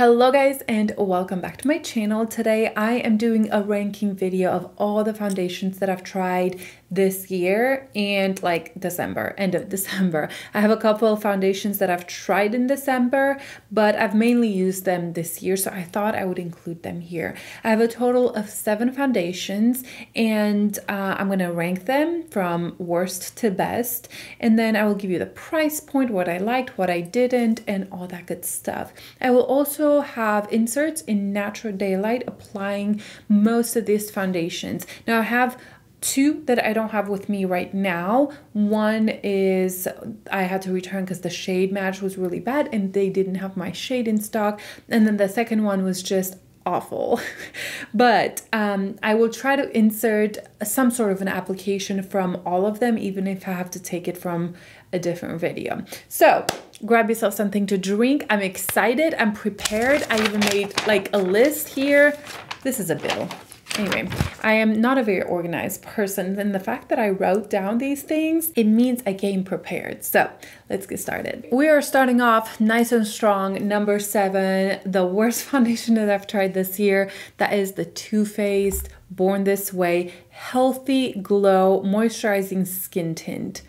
Hello guys and welcome back to my channel. Today I am doing a ranking video of all the foundations that I've tried this year and like end of December. I have a couple of foundations that I've tried in December, but I've mainly used them this year, so I thought I would include them here. I have a total of 7 foundations and I'm gonna rank them from worst to best, and then I will give you the price point, what I liked, what I didn't, and all that good stuff. I will also have inserts in natural daylight applying most of these foundations. Now I have 2 that I don't have with me right now. One is I had to return because the shade match was really bad and they didn't have my shade in stock, and then the second one was just awful. But I will try to insert some sort of an application from all of them, even if I have to take it from a different video. So grab yourself something to drink. I'm excited, I'm prepared. I even made like a list here. This is a bill. Anyway, I am not a very organized person, and the fact that I wrote down these things, it means I came prepared. So let's get started. We are starting off nice and strong. Number 7, the worst foundation that I've tried this year. That is the Too Faced Born This Way Healthy Glow Moisturizing Skin Tint.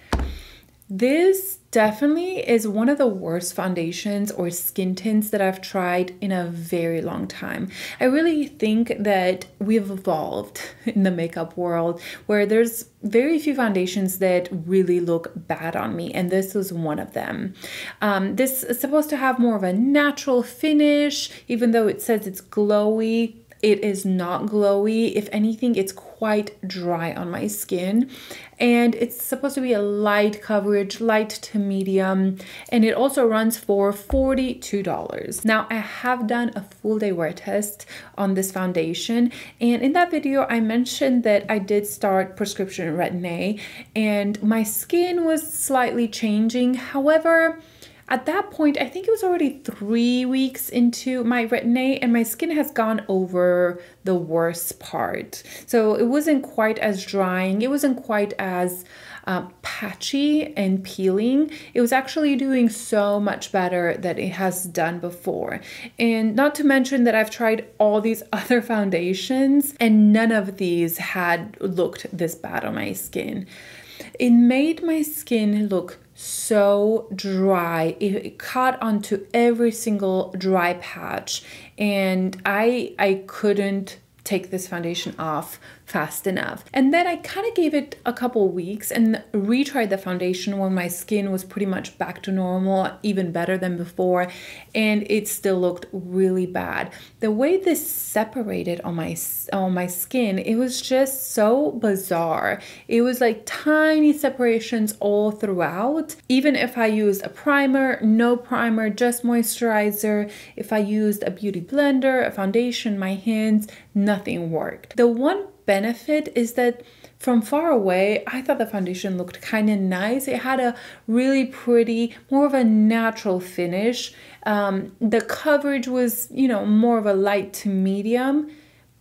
This definitely is one of the worst foundations or skin tints that I've tried in a very long time. I really think that we've evolved in the makeup world where there's very few foundations that really look bad on me, and this was one of them. This is supposed to have more of a natural finish, even though it says it's glowy. It is not glowy. If anything, it's quite dry on my skin. And it's supposed to be a light coverage, light to medium. And it also runs for $42. Now, I have done a full day wear test on this foundation. And in that video, I mentioned that I did start prescription Retin-A and my skin was slightly changing. However, at that point, I think it was already 3 weeks into my Retin-A and my skin has gone over the worst part. So it wasn't quite as drying. It wasn't quite as patchy and peeling. It was actually doing so much better than it has done before. And not to mention that I've tried all these other foundations and none of these had looked this bad on my skin. It made my skin look so dry. It caught onto every single dry patch, and I couldn't take this foundation off fast enough. And then I kind of gave it a couple weeks and retried the foundation when my skin was pretty much back to normal, even better than before, and it still looked really bad. The way this separated on my skin, it was just so bizarre. It was like tiny separations all throughout. Even if I used a primer, no primer, just moisturizer, if I used a beauty blender, a foundation, my hands, nothing worked. The one benefit is that from far away, I thought the foundation looked kind of nice. It had a really pretty, more of a natural finish. The coverage was, you know, more of a light to medium.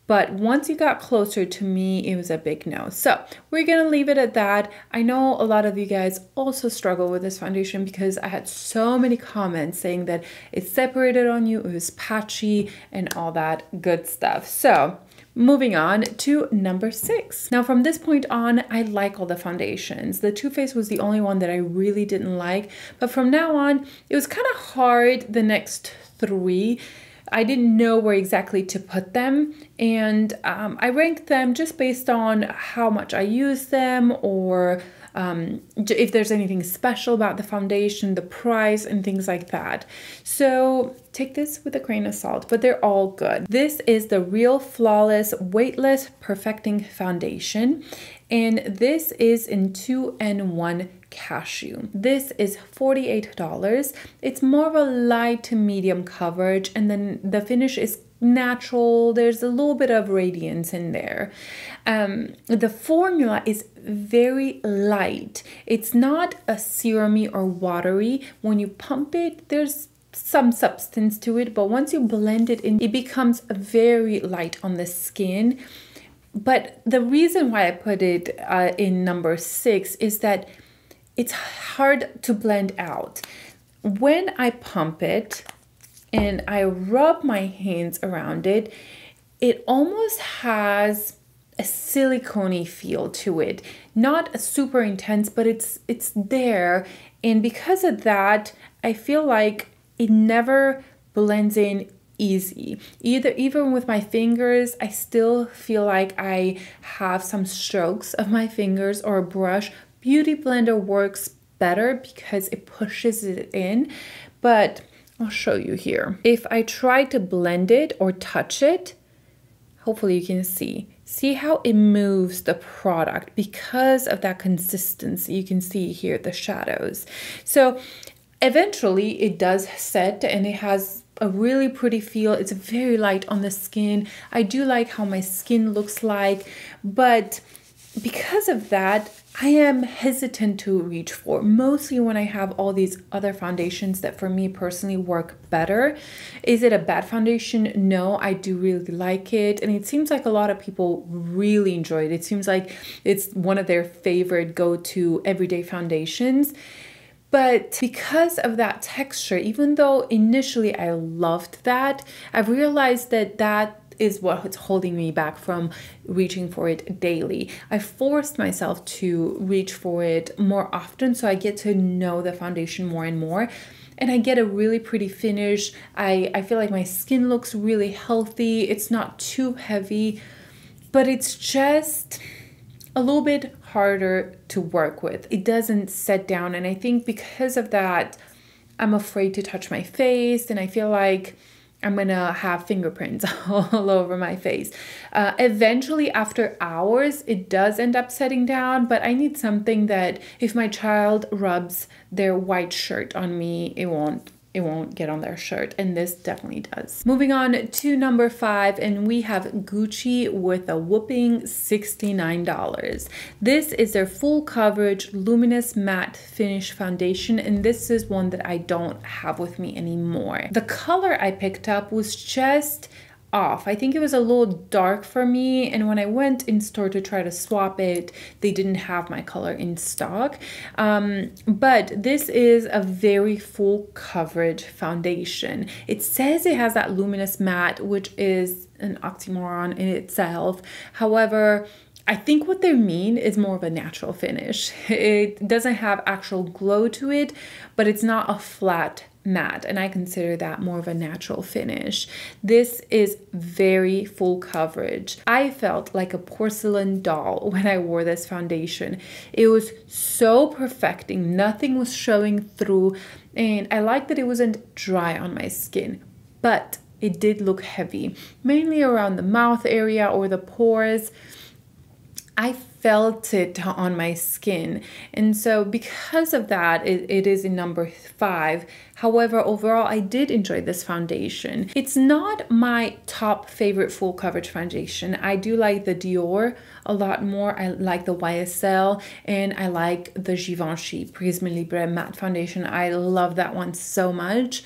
But once you got closer to me, it was a big no. So we're gonna leave it at that. I know a lot of you guys also struggle with this foundation because I had so many comments saying that it separated on you, it was patchy, and all that good stuff. So moving on to number 6. Now from this point on, I like all the foundations. The Too Faced was the only one that I really didn't like, but from now on, it was kind of hard the next 3. I didn't know where exactly to put them, and I ranked them just based on how much I use them, or if there's anything special about the foundation, the price, and things like that. So take this with a grain of salt, but they're all good. This is the Real Flawless Weightless Perfecting Foundation, and this is in 2-in-1 Cashew. This is $48. It's more of a light to medium coverage, and then the finish is natural. There's a little bit of radiance in there. The formula is very light. It's not a serumy or watery. When you pump it, there's some substance to it, but once you blend it in, it becomes very light on the skin. But the reason why I put it in number 6 is that it's hard to blend out. When I pump it, and I rub my hands around it, it almost has a silicone-y feel to it. Not super intense, but it's there. And because of that, I feel like it never blends in easy. Even with my fingers, I still feel like I have some strokes of my fingers or a brush. Beauty Blender works better because it pushes it in, but I'll show you here. If I try to blend it or touch it, hopefully you can see how it moves the product because of that consistency. You can see here the shadows. So eventually it does set and it has a really pretty feel. It's very light on the skin. I do like how my skin looks like, but because of that, I am hesitant to reach for, mostly when I have all these other foundations that for me personally work better. Is it a bad foundation? No, I do really like it. And it seems like a lot of people really enjoy it. It seems like it's one of their favorite go-to everyday foundations. But because of that texture, even though initially I loved that, I've realized that that is what's holding me back from reaching for it daily. I forced myself to reach for it more often so I get to know the foundation more and more. And I get a really pretty finish. I feel like my skin looks really healthy. It's not too heavy, but it's just a little bit harder to work with. It doesn't set down. And I think because of that, I'm afraid to touch my face, and I feel like I'm gonna have fingerprints all over my face. Eventually, after hours, it does end up setting down, but I need something that if my child rubs their white shirt on me, it won't get on their shirt, and this definitely does. Moving on to number 5, and we have Gucci with a whooping $69. This is their full coverage luminous matte finish foundation, and this is one that I don't have with me anymore. The color I picked up was just off. I think it was a little dark for me, and when I went in store to try to swap it, they didn't have my color in stock. But this is a very full coverage foundation. It says it has that luminous matte, which is an oxymoron in itself. However, I think what they mean is more of a natural finish. It doesn't have actual glow to it, but it's not a flat matte, and I consider that more of a natural finish. This is very full coverage. I felt like a porcelain doll when I wore this foundation. It was so perfecting. Nothing was showing through, and I like that it wasn't dry on my skin, but it did look heavy, mainly around the mouth area or the pores. I felt it on my skin, and so because of that, it is in number 5. However, overall, I did enjoy this foundation. It's not my top favorite full coverage foundation. I do like the Dior a lot more. I like the YSL, and I like the Givenchy Prisme Libre matte foundation. I love that one so much.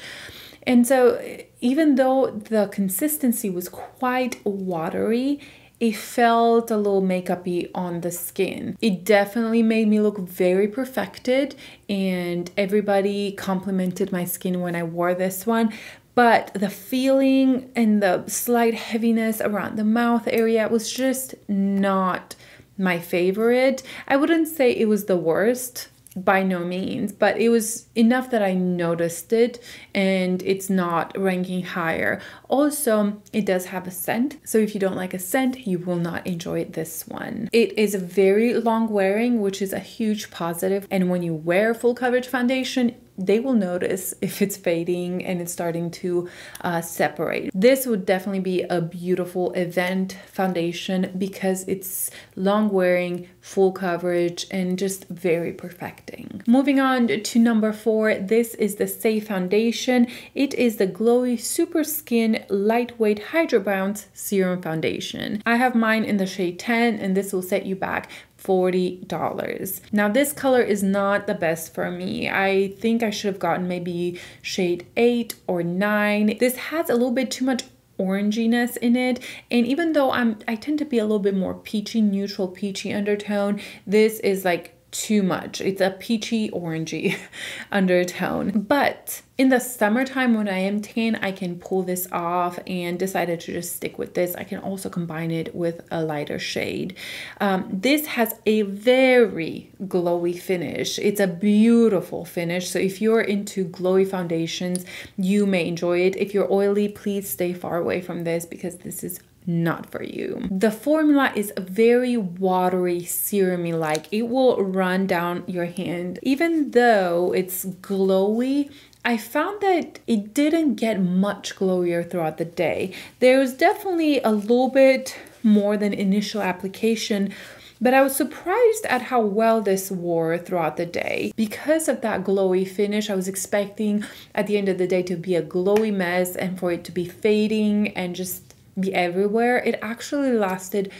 And so even though the consistency was quite watery, it felt a little makeup-y on the skin. It definitely made me look very perfected, and everybody complimented my skin when I wore this one. But the feeling and the slight heaviness around the mouth area was just not my favorite. I wouldn't say it was the worst, by no means, but it was enough that I noticed it, and it's not ranking higher. Also, it does have a scent, so if you don't like a scent, you will not enjoy this one. It is very long wearing, which is a huge positive, and when you wear full coverage foundation, they will notice if it's fading and it's starting to separate. This would definitely be a beautiful event foundation because it's long wearing, full coverage, and just very perfecting. Moving on to number 4, this is the Saie foundation. It is the Glowy Super Skin Lightweight Hydro Bounce Serum Foundation. I have mine in the shade 10, and this will set you back $40. Now this color is not the best for me. I think I should have gotten maybe shade 8 or 9. This has a little bit too much oranginess in it, and even though I tend to be a little bit more peachy, neutral peachy undertone, this is like too much. It's a peachy orangey undertone. But in the summertime when I am tan, I can pull this off and decided to just stick with this. I can also combine it with a lighter shade. This has a very glowy finish. It's a beautiful finish. So if you're into glowy foundations, you may enjoy it. If you're oily, please stay far away from this because this is not for you. The formula is very watery, serum-y like. It will run down your hand. Even though it's glowy, I found that it didn't get much glowier throughout the day. There was definitely a little bit more than initial application, but I was surprised at how well this wore throughout the day. Because of that glowy finish, I was expecting at the end of the day to be a glowy mess and for it to be fading and just be everywhere. It actually lasted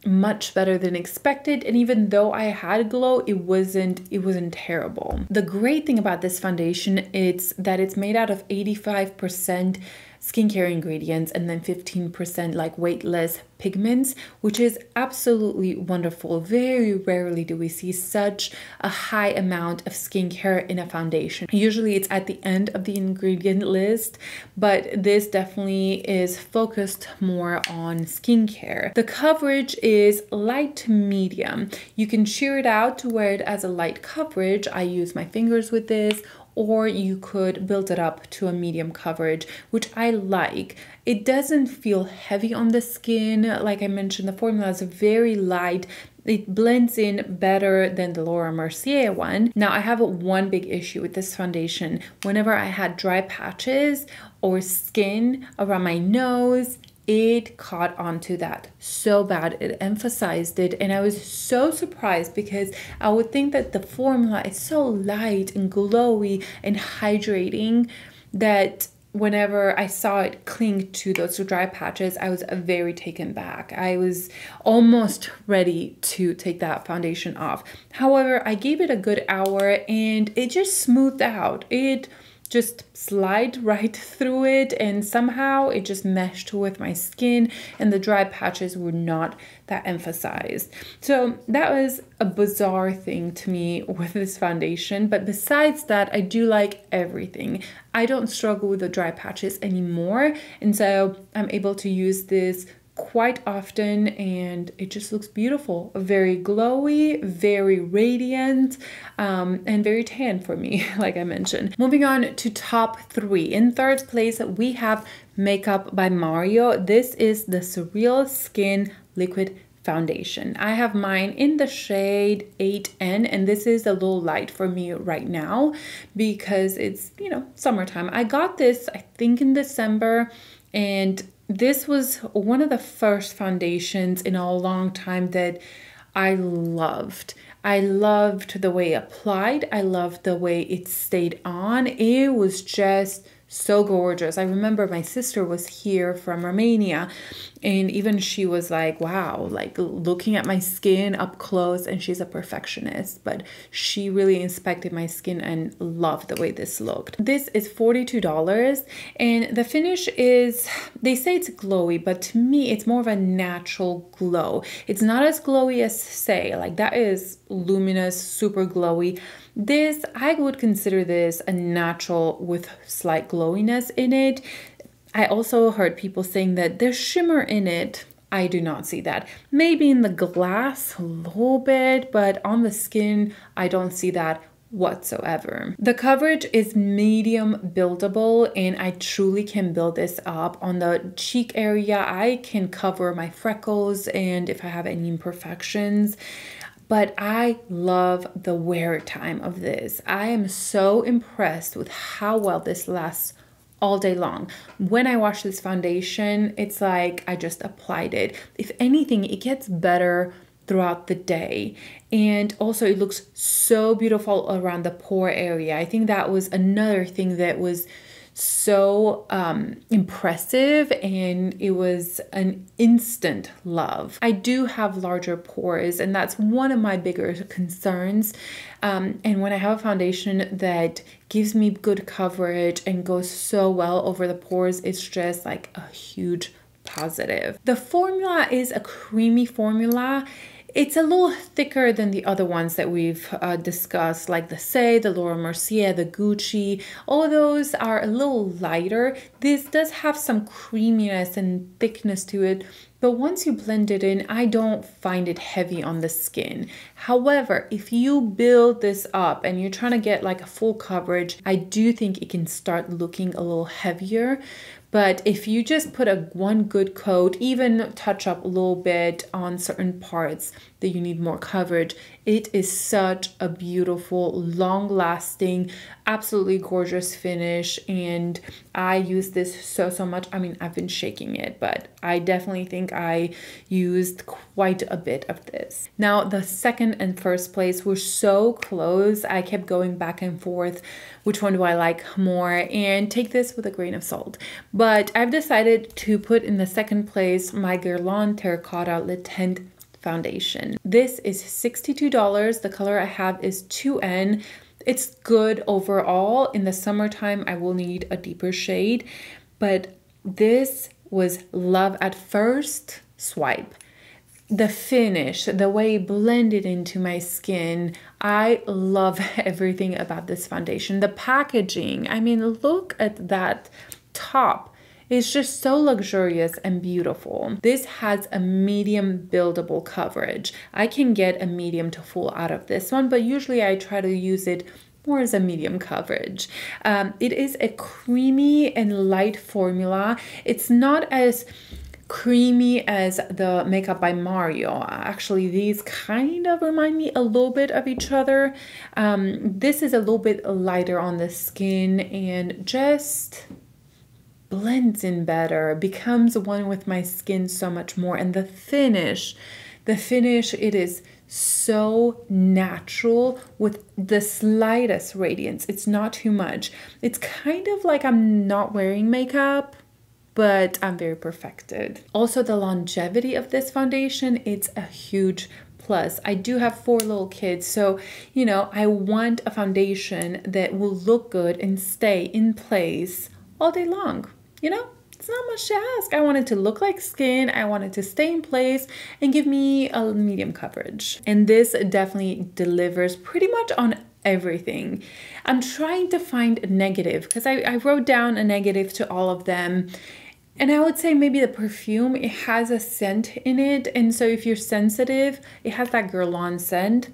much better than expected, and even though I had glow, it wasn't terrible. The great thing about this foundation is that it's made out of 85% skincare ingredients and then 15% like weightless pigments, which is absolutely wonderful. Very rarely do we see such a high amount of skincare in a foundation. Usually it's at the end of the ingredient list, but this definitely is focused more on skincare. The coverage is light to medium. You can sheer it out to wear it as a light coverage. I use my fingers with this, or you could build it up to a medium coverage, which I like. It doesn't feel heavy on the skin. Like I mentioned, the formula is very light. It blends in better than the Laura Mercier one. Now, I have one big issue with this foundation. Whenever I had dry patches or skin around my nose, it caught onto that so bad. It emphasized it, and I was so surprised because I would think that the formula is so light and glowy and hydrating that whenever I saw it cling to those dry patches, I was very taken back. I was almost ready to take that foundation off. However, I gave it a good hour and it just smoothed out. It just slide right through it, and somehow it just meshed with my skin and the dry patches were not that emphasized. So that was a bizarre thing to me with this foundation, but besides that, I do like everything. I don't struggle with the dry patches anymore, and so I'm able to use this quite often and it just looks beautiful. Very glowy, very radiant, and very tan for me, like I mentioned. Moving on to top 3. In third place, we have Makeup by Mario. This is the SurrealSkin liquid foundation. I have mine in the shade 8N, and this is a little light for me right now because it's, you know, summertime. I got this, I think, in December, and this was one of the first foundations in a long time that I loved. I loved the way it applied. I loved the way it stayed on. It was just so gorgeous. I remember my sister was here from Romania, and even she was like, wow, like looking at my skin up close, and she's a perfectionist, but she really inspected my skin and loved the way this looked. This is $42, and the finish is, they say it's glowy, but to me it's more of a natural glow. It's not as glowy as Saie, like that is luminous, super glowy. This, I would consider this a natural with slight glowiness in it. I also heard people saying that there's shimmer in it. I do not see that. Maybe in the glass a little bit, but on the skin, I don't see that whatsoever. The coverage is medium buildable, and I truly can build this up. On the cheek area, I can cover my freckles and if I have any imperfections. But I love the wear time of this. I am so impressed with how well this lasts all day long. When I wash this foundation, it's like I just applied it. If anything, it gets better throughout the day. And also it looks so beautiful around the pore area. I think that was another thing that was so impressive, and it was an instant love. I do have larger pores, and that's one of my bigger concerns. And when I have a foundation that gives me good coverage and goes so well over the pores, it's just like a huge positive. The formula is a creamy formula. It's a little thicker than the other ones that we've discussed, like the Saie, the Mercier, the Gucci. All those are a little lighter. This does have some creaminess and thickness to it, but once you blend it in, I don't find it heavy on the skin. However, if you build this up and you're trying to get like a full coverage, I do think it can start looking a little heavier. But if you just put one good coat, even touch up a little bit on certain parts that you need more coverage, it is such a beautiful, long-lasting, absolutely gorgeous finish. And I use this so much. I mean, I've been shaking it, but I definitely think I used quite a bit of this. Now, the second and first place were so close. I kept going back and forth. Which one do I like more? And take this with a grain of salt. But I've decided to put in the second place my GUERLAIN Terracotta Le Tint foundation. This is $62. The color I have is 2N. It's good overall. In the summertime, I will need a deeper shade, but this was love at first swipe. The finish, the way it blended into my skin, I love everything about this foundation. The packaging, I mean, look at that top. It's just so luxurious and beautiful. This has a medium buildable coverage. I can get a medium to full out of this one, but usually I try to use it more as a medium coverage. It is a creamy and light formula. It's not as creamy as the Makeup by Mario. Actually, these kind of remind me a little bit of each other. This is a little bit lighter on the skin and just blends in better, becomes one with my skin so much more. And the finish, it is so natural with the slightest radiance. It's not too much. It's kind of like I'm not wearing makeup, but I'm very perfected. Also, the longevity of this foundation, it's a huge plus. I do have 4 little kids, so, you know, I want a foundation that will look good and stay in place all day long. You know, it's not much to ask. I want it to look like skin. I want it to stay in place and give me a medium coverage. And this definitely delivers pretty much on everything. I'm trying to find a negative because I wrote down a negative to all of them. And I would say maybe the perfume, it has a scent in it. And so if you're sensitive, it has that GUERLAIN scent,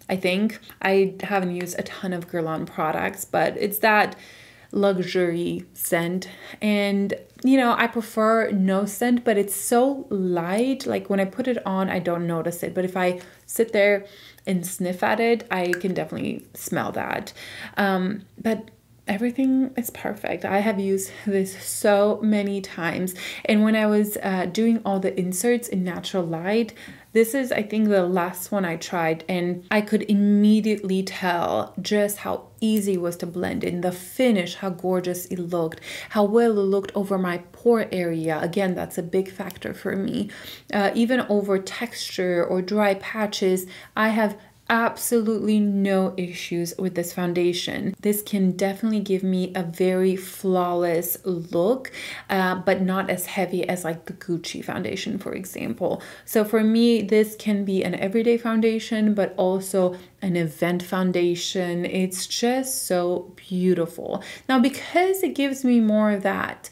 I think. I haven't used a ton of GUERLAIN products, but it's that luxury scent. And you know, I prefer no scent, but it's so light, like when I put it on I don't notice it, but if I sit there and sniff at it, I can definitely smell that. But everything is perfect. I have used this so many times, and when I was doing all the inserts in natural light, this is, I think, the last one I tried, and I could immediately tell just how easy it was to blend in. The finish, how gorgeous it looked, how well it looked over my pore area. Again, that's a big factor for me. Even over texture or dry patches, I have absolutely no issues with this foundation. This can definitely give me a very flawless look, but not as heavy as like the Gucci foundation, for example. So for me, this can be an everyday foundation, but also an event foundation. It's just so beautiful. Now, because it gives me more of that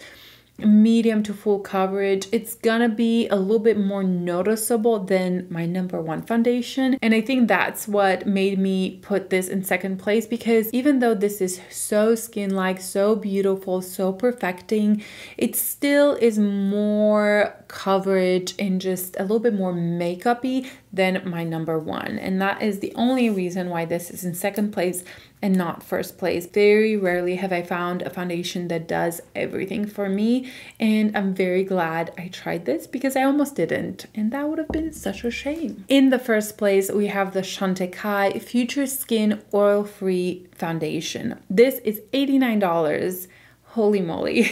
medium to full coverage, it's gonna be a little bit more noticeable than my #1 foundation. And I think that's what made me put this in second place, because even though this is so skin-like, so beautiful, so perfecting, it still is more coverage and just a little bit more makeup-y than my #1. And that is the only reason why this is in second place and not first place. Very rarely have I found a foundation that does everything for me, and I'm very glad I tried this because I almost didn't, and that would have been such a shame. In the first place, we have the Chantecaille Future Skin Oil-Free Foundation. This is $89. Holy moly.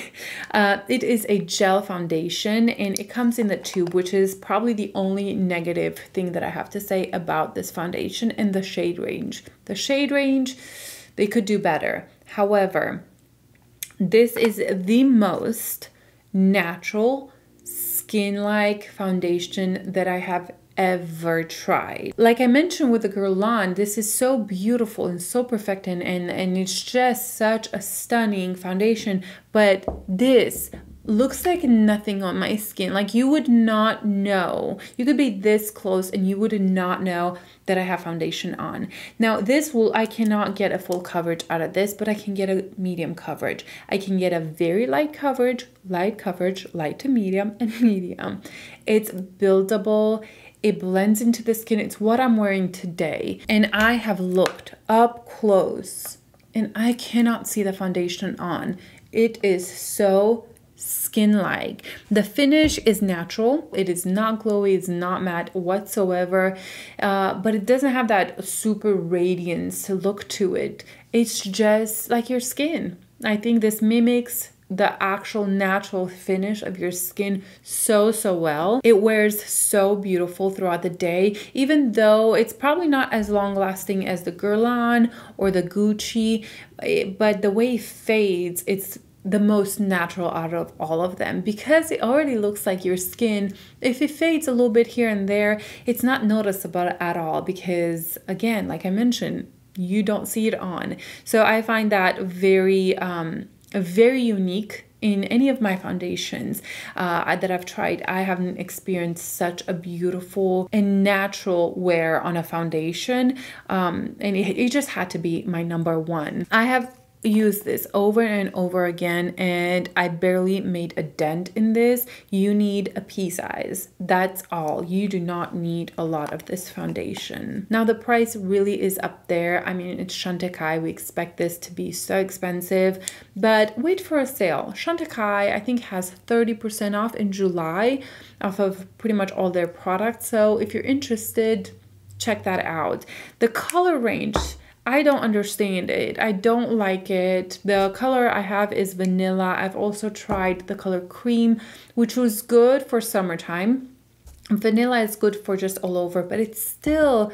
It is a gel foundation, and it comes in the tube, which is probably the only negative thing that I have to say about this foundation, and the shade range. The shade range, they could do better. However, this is the most natural skin-like foundation that I have ever tried. Like I mentioned with the Guerlain, this is so beautiful and so perfect, and it's just such a stunning foundation, but this looks like nothing on my skin. Like you would not know. You could be this close and you would not know that I have foundation on. Now this I cannot get a full coverage out of this, but I can get a medium coverage. I can get a very light coverage, light to medium, and medium. It's buildable. It blends into the skin. It's what I'm wearing today. And I have looked up close and I cannot see the foundation on. It is so skin-like. The finish is natural. It is not glowy. It's not matte whatsoever. But it doesn't have that super radiance look to it. It's just like your skin. I think this mimics the actual natural finish of your skin so well. It wears so beautiful throughout the day, even though it's probably not as long lasting as the Guerlain or the Gucci, but the way it fades, it's the most natural out of all of them because it already looks like your skin. If it fades a little bit here and there, it's not noticeable at all because, again, like I mentioned, you don't see it on. So I find that very unique in any of my foundations that I've tried. I haven't experienced such a beautiful and natural wear on a foundation, and it just had to be my #1. I have used this over and over again and I barely made a dent in this. You need a pea size. That's all. You do not need a lot of this foundation. Now the price really is up there. I mean, it's Chantecaille. We expect this to be so expensive, but wait for a sale. Chantecaille, I think, has 30% off in July off of pretty much all their products. So if you're interested, check that out. The color range, I don't understand it. I don't like it. The color I have is vanilla. I've also tried the color cream, which was good for summertime. Vanilla is good for just all over, but it's still,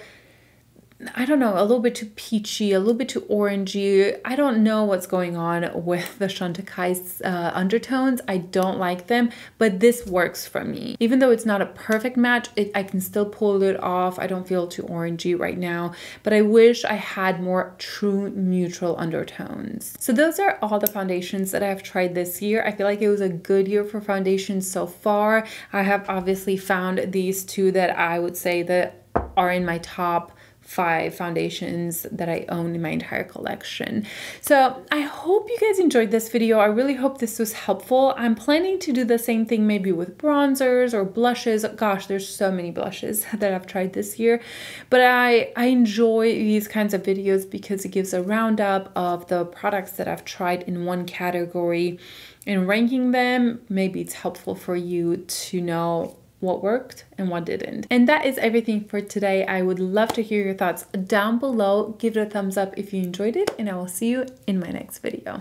I don't know, a little bit too peachy, a little bit too orangey. I don't know what's going on with the Chantecaille's undertones. I don't like them, but this works for me. Even though it's not a perfect match, I can still pull it off. I don't feel too orangey right now, but I wish I had more true neutral undertones. So those are all the foundations that I've tried this year. I feel like it was a good year for foundations so far. I have obviously found these two that I would say that are in my top 5 foundations that I own in my entire collection. So I hope you guys enjoyed this video. I really hope this was helpful. I'm planning to do the same thing maybe with bronzers or blushes. Gosh, there's so many blushes that I've tried this year, but I enjoy these kinds of videos because it gives a roundup of the products that I've tried in one category and ranking them. Maybe it's helpful for you to know what worked and what didn't. And that is everything for today. I would love to hear your thoughts down below. Give it a thumbs up if you enjoyed it, and I will see you in my next video.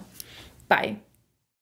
Bye.